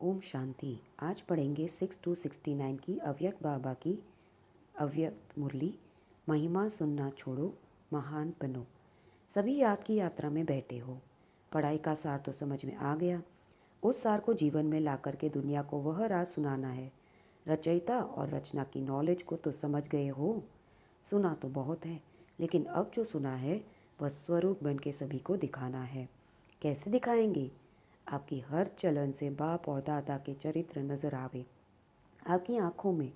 ओम शांति। आज पढ़ेंगे 6-69 की अव्यक्त बाबा की अव्यक्त मुरली। महिमा सुनना छोड़ो, महान बनो। सभी याद की यात्रा में बैठे हो। पढ़ाई का सार तो समझ में आ गया। उस सार को जीवन में ला करके दुनिया को वह राज सुनाना है। रचयिता और रचना की नॉलेज को तो समझ गए हो। सुना तो बहुत है, लेकिन अब जो सुना है वह स्वरूप बन के सभी को दिखाना है। कैसे दिखाएंगे? आपकी हर चलन से बाप और दादा के चरित्र नजर आवे। आपकी आंखों में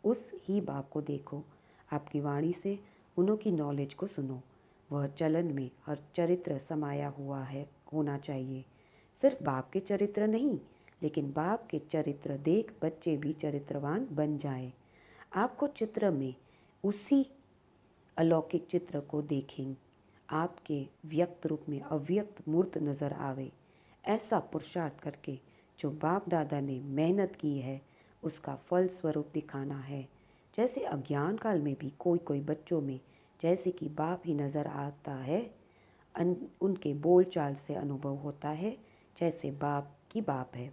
उस ही बाप को देखो। आपकी वाणी से उन्हों की नॉलेज को सुनो। वह चलन में हर चरित्र समाया हुआ है होना चाहिए। सिर्फ बाप के चरित्र नहीं, लेकिन बाप के चरित्र देख बच्चे भी चरित्रवान बन जाए। आपको चित्र में उसी अलौकिक चित्र को देखें। आपके व्यक्त रूप में अव्यक्त मूर्त नजर आवे। ऐसा पुरुषार्थ करके जो बाप दादा ने मेहनत की है उसका फल स्वरूप दिखाना है। जैसे अज्ञान काल में भी कोई कोई बच्चों में जैसे कि बाप ही नज़र आता है। उनके बोलचाल से अनुभव होता है जैसे बाप की बाप है।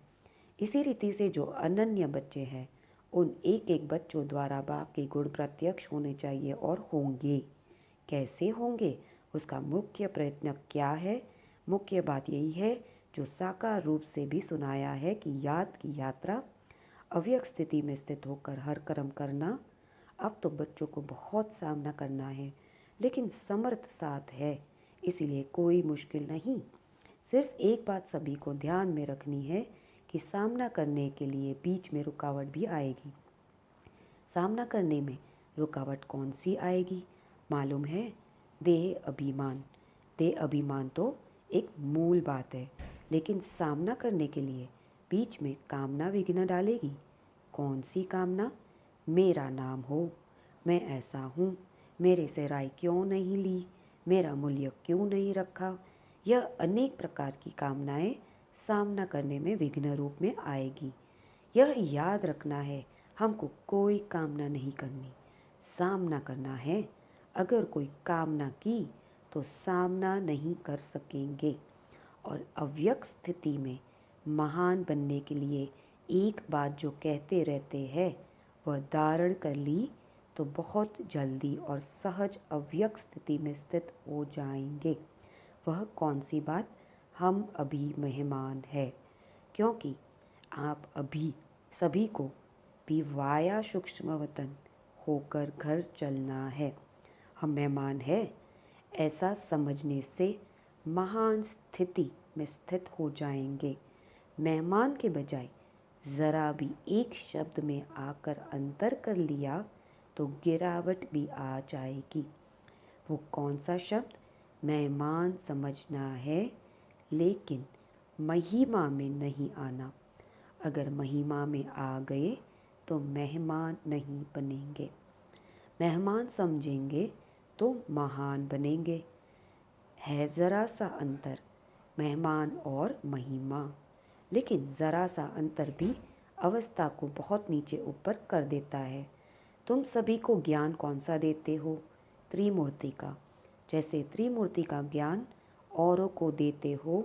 इसी रीति से जो अनन्य बच्चे हैं उन एक एक बच्चों द्वारा बाप के गुण प्रत्यक्ष होने चाहिए और होंगे। कैसे होंगे उसका मुख्य प्रयत्न क्या है? मुख्य बात यही है जो साकार रूप से भी सुनाया है कि याद की यात्रा, अव्यक्त स्थिति में स्थित होकर हर कर्म करना। अब तो बच्चों को बहुत सामना करना है, लेकिन समर्थ साथ है, इसीलिए कोई मुश्किल नहीं। सिर्फ एक बात सभी को ध्यान में रखनी है कि सामना करने के लिए बीच में रुकावट भी आएगी। सामना करने में रुकावट कौन सी आएगी? मालूम है? देह अभिमान। देह अभिमान तो एक मूल बात है, लेकिन सामना करने के लिए बीच में कामना विघ्न डालेगी। कौन सी कामना? मेरा नाम हो, मैं ऐसा हूँ, मेरे से राय क्यों नहीं ली, मेरा मूल्य क्यों नहीं रखा। यह अनेक प्रकार की कामनाएं सामना करने में विघ्न रूप में आएगी। यह याद रखना है, हमको कोई कामना नहीं करनी, सामना करना है। अगर कोई कामना की तो सामना नहीं कर सकेंगे। और अव्यक्त स्थिति में महान बनने के लिए एक बात जो कहते रहते हैं वह धारण कर ली तो बहुत जल्दी और सहज अव्यक्त स्थिति में स्थित हो जाएंगे। वह कौन सी बात? हम अभी मेहमान हैं, क्योंकि आप अभी सभी को भी वाया सूक्ष्म वतन होकर घर चलना है। हम मेहमान हैं, ऐसा समझने से महान स्थिति में स्थित हो जाएंगे। मेहमान के बजाय ज़रा भी एक शब्द में आकर अंतर कर लिया तो गिरावट भी आ जाएगी। वो कौन सा शब्द? मेहमान समझना है, लेकिन महिमा में नहीं आना। अगर महिमा में आ गए तो मेहमान नहीं बनेंगे। मेहमान समझेंगे तो महान बनेंगे। है ज़रा सा अंतर, मेहमान और महिमा, लेकिन ज़रा सा अंतर भी अवस्था को बहुत नीचे ऊपर कर देता है। तुम सभी को ज्ञान कौन सा देते हो? त्रिमूर्ति का। जैसे त्रिमूर्ति का ज्ञान औरों को देते हो,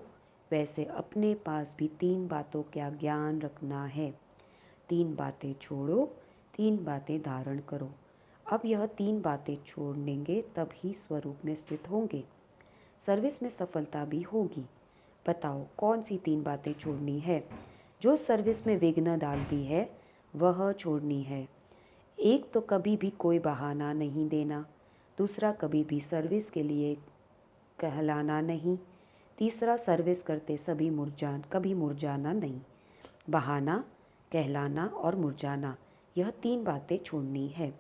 वैसे अपने पास भी तीन बातों का ज्ञान रखना है। तीन बातें छोड़ो, तीन बातें धारण करो। अब यह तीन बातें छोड़ेंगे तब ही स्वरूप में स्थित होंगे। सर्विस में सफलता भी होगी। बताओ कौन सी तीन बातें छोड़नी है? जो सर्विस में विघ्न डालती है वह छोड़नी है। एक तो कभी भी कोई बहाना नहीं देना। दूसरा, कभी भी सर्विस के लिए कहलाना नहीं। तीसरा, सर्विस करते कभी मुरझाना नहीं। बहाना, कहलाना और मुरझाना, यह तीन बातें छोड़नी है।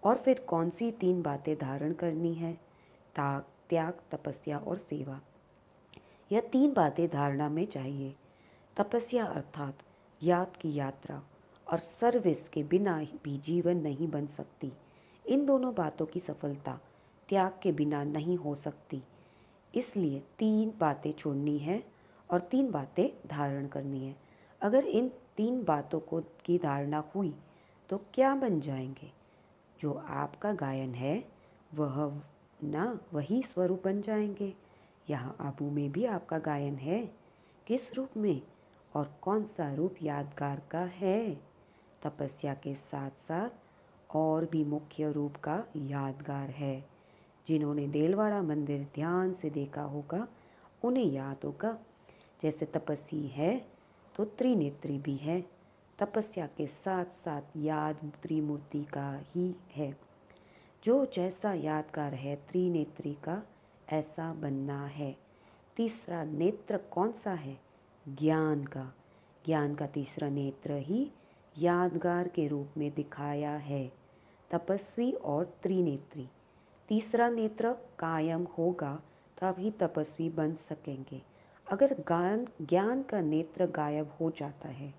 और फिर कौन सी तीन बातें धारण करनी है? त्याग, तपस्या और सेवा। यह तीन बातें धारणा में चाहिए। तपस्या अर्थात याद की यात्रा और सर्विस के बिना भी जीवन नहीं बन सकती। इन दोनों बातों की सफलता त्याग के बिना नहीं हो सकती। इसलिए तीन बातें छोड़नी है और तीन बातें धारण करनी है। अगर इन तीन बातों को की धारणा हुई तो क्या बन जाएंगे? जो आपका गायन है वह वही स्वरूप बन जाएंगे। यहाँ आबू में भी आपका गायन है। किस रूप में और कौन सा रूप यादगार का है। तपस्या के साथ साथ और भी मुख्य रूप का यादगार है। जिन्होंने देलवाड़ा मंदिर ध्यान से देखा होगा उन्हें याद होगा, जैसे तपस्वी है तो त्रिनेत्री भी है। तपस्या के साथ साथ याद त्रिमूर्ति का ही है। जो जैसा यादगार है त्रिनेत्री का, ऐसा बनना है। तीसरा नेत्र कौन सा है? ज्ञान का। ज्ञान का तीसरा नेत्र ही यादगार के रूप में दिखाया है। तपस्वी और त्रिनेत्री। तीसरा नेत्र कायम होगा तभी तपस्वी बन सकेंगे। अगर ज्ञान का नेत्र गायब हो जाता है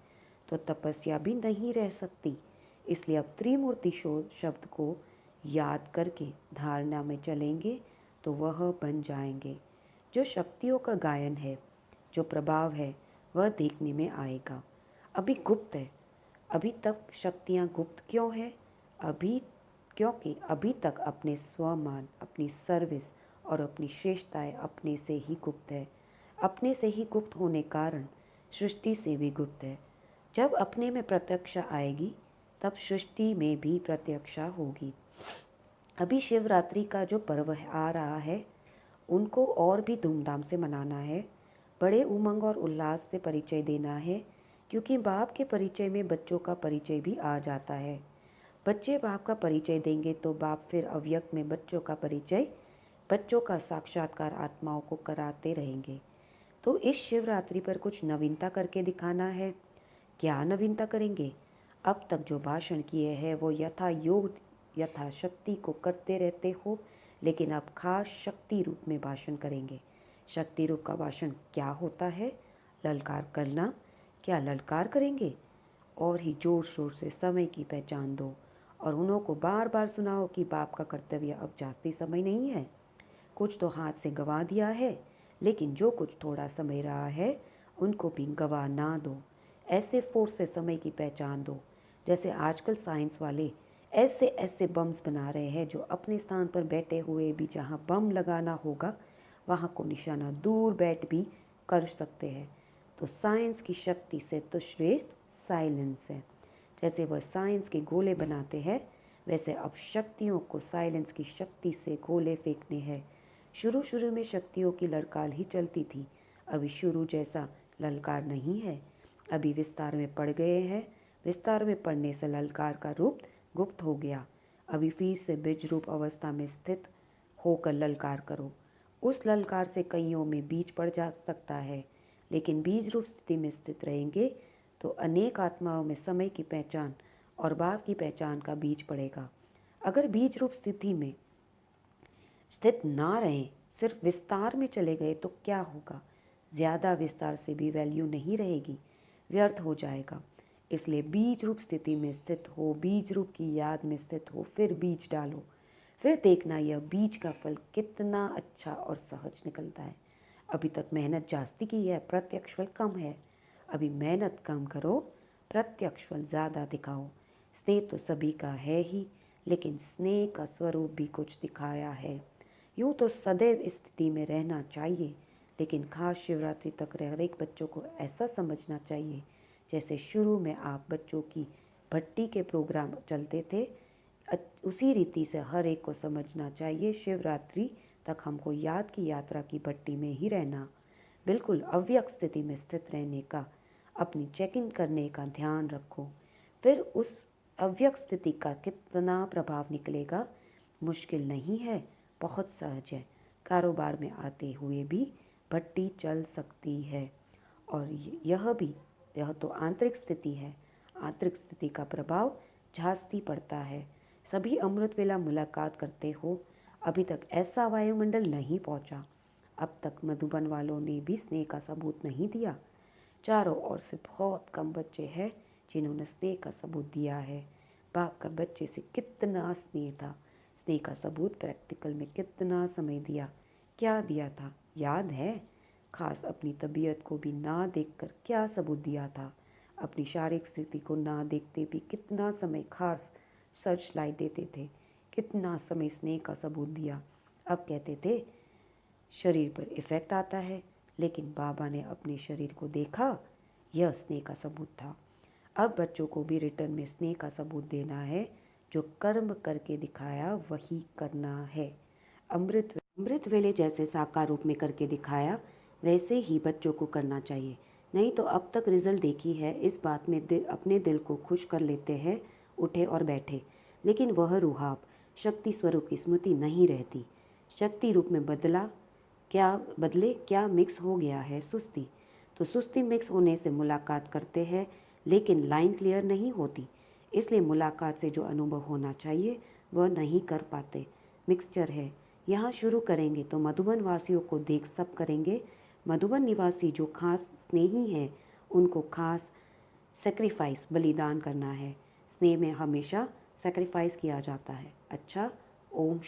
तो तपस्या भी नहीं रह सकती। इसलिए अब त्रिमूर्ति शब्द को याद करके धारणा में चलेंगे तो वह बन जाएंगे। जो शक्तियों का गायन है, जो प्रभाव है, वह देखने में आएगा। अभी गुप्त है। अभी तक शक्तियाँ गुप्त क्यों है? क्योंकि अभी तक अपने स्वमान, अपनी सर्विस और अपनी श्रेष्ठताएं अपने से ही गुप्त है। अपने से ही गुप्त होने कारण सृष्टि से भी गुप्त है। जब अपने में प्रत्यक्षा आएगी तब सृष्टि में भी प्रत्यक्षा होगी। अभी शिवरात्रि का जो पर्व आ रहा है उनको और भी धूमधाम से मनाना है। बड़े उमंग और उल्लास से परिचय देना है, क्योंकि बाप के परिचय में बच्चों का परिचय भी आ जाता है। बच्चे बाप का परिचय देंगे तो बाप फिर अव्यक्त में बच्चों का परिचय, बच्चों का साक्षात्कार आत्माओं को कराते रहेंगे। तो इस शिवरात्रि पर कुछ नवीनता करके दिखाना है। क्या नवीनता करेंगे? अब तक जो भाषण किए हैं वो यथा योग यथा शक्ति को करते रहते हो, लेकिन अब खास शक्ति रूप में भाषण करेंगे। शक्ति रूप का भाषण क्या होता है? ललकार करना। क्या ललकार करेंगे? और ही जोर शोर से समय की पहचान दो और उन्हों को बार बार सुनाओ कि बाप का कर्तव्य अब जाती समय नहीं है। कुछ तो हाथ से गंवा दिया है, लेकिन जो कुछ थोड़ा समय रहा है उनको भी गंवा ना दो। ऐसे फोर्स से समय की पहचान दो। जैसे आजकल साइंस वाले ऐसे ऐसे बम्स बना रहे हैं जो अपने स्थान पर बैठे हुए भी जहाँ बम लगाना होगा वहाँ को निशाना दूर बैठ भी कर सकते हैं। तो साइंस की शक्ति से तो श्रेष्ठ साइलेंस है। जैसे वह साइंस के गोले बनाते हैं, वैसे अब शक्तियों को साइलेंस की शक्ति से गोले फेंकने हैं। शुरू में शक्तियों की ललकार ही चलती थी, अभी शुरू जैसा ललकार नहीं है। अभी विस्तार में पड़ गए हैं। विस्तार में पड़ने से ललकार का रूप गुप्त हो गया। अभी फिर से बीज रूप अवस्था में स्थित होकर ललकार करो। उस ललकार से कईयों में बीज पड़ जा सकता है, लेकिन बीज रूप स्थिति में स्थित रहेंगे तो अनेक आत्माओं में समय की पहचान और भाव की पहचान का बीज पड़ेगा। अगर बीज रूप स्थिति में स्थित ना रहें, सिर्फ विस्तार में चले गए तो क्या होगा? ज़्यादा विस्तार से भी वैल्यू नहीं रहेगी, व्यर्थ हो जाएगा। इसलिए बीज रूप स्थिति में स्थित हो, बीज रूप की याद में स्थित हो, फिर बीज डालो। फिर देखना यह बीज का फल कितना अच्छा और सहज निकलता है। अभी तक मेहनत जास्ती की है, प्रत्यक्ष फल कम है। अभी मेहनत कम करो, प्रत्यक्ष फल ज़्यादा दिखाओ। स्नेह तो सभी का है ही, लेकिन स्नेह का स्वरूप भी कुछ दिखाया है। यूँ तो सदैव इस स्थिति में रहना चाहिए, लेकिन खास शिवरात्रि तक हर एक बच्चों को ऐसा समझना चाहिए जैसे शुरू में आप बच्चों की भट्टी के प्रोग्राम चलते थे, उसी रीति से हर एक को समझना चाहिए शिवरात्रि तक हमको याद की यात्रा की भट्टी में ही रहना, बिल्कुल अव्यक्त स्थिति में स्थित रहने का, अपनी चेक इन करने का ध्यान रखो। फिर उस अव्यक्त स्थिति का कितना प्रभाव निकलेगा मुश्किल नहीं है, बहुत सहज है। कारोबार में आते हुए भी भट्टी चल सकती है। और यह तो आंतरिक स्थिति है। आंतरिक स्थिति का प्रभाव झांसती पड़ता है। सभी अमृत वेला मुलाकात करते हो, अभी तक ऐसा वायुमंडल नहीं पहुंचा। अब तक मधुबन वालों ने भी स्नेह का सबूत नहीं दिया। चारों ओर से बहुत कम बच्चे हैं जिन्होंने स्नेह का सबूत दिया है। बाप का बच्चे से कितना स्नेह था, स्नेह का सबूत प्रैक्टिकल में कितना समय दिया, क्या दिया था याद है? खास अपनी तबीयत को भी ना देखकर क्या सबूत दिया था। अपनी शारीरिक स्थिति को ना देखते भी कितना समय खास सर्च लाइट देते थे, कितना समय स्नेह का सबूत दिया। अब कहते थे शरीर पर इफ़ेक्ट आता है, लेकिन बाबा ने अपने शरीर को देखा, यह स्नेह का सबूत था। अब बच्चों को भी रिटर्न में स्नेह का सबूत देना है। जो कर्म करके दिखाया वही करना है। अमृत वेले जैसे साकार रूप में करके दिखाया वैसे ही बच्चों को करना चाहिए। नहीं तो अब तक रिजल्ट देखी है, इस बात में अपने दिल को खुश कर लेते हैं, उठे और बैठे, लेकिन वह रूहाब शक्ति स्वरूप की स्मृति नहीं रहती। शक्ति रूप में बदले क्या मिक्स हो गया है सुस्ती। तो सुस्ती मिक्स होने से मुलाकात करते हैं, लेकिन लाइन क्लियर नहीं होती, इसलिए मुलाकात से जो अनुभव होना चाहिए वह नहीं कर पाते। मिक्सचर है। यहाँ शुरू करेंगे तो मधुबन वासियों को देख सब करेंगे। मधुबन निवासी जो खास स्नेही हैं उनको खास सेक्रीफाइस बलिदान करना है। स्नेह में हमेशा सेक्रीफाइस किया जाता है। अच्छा, ओम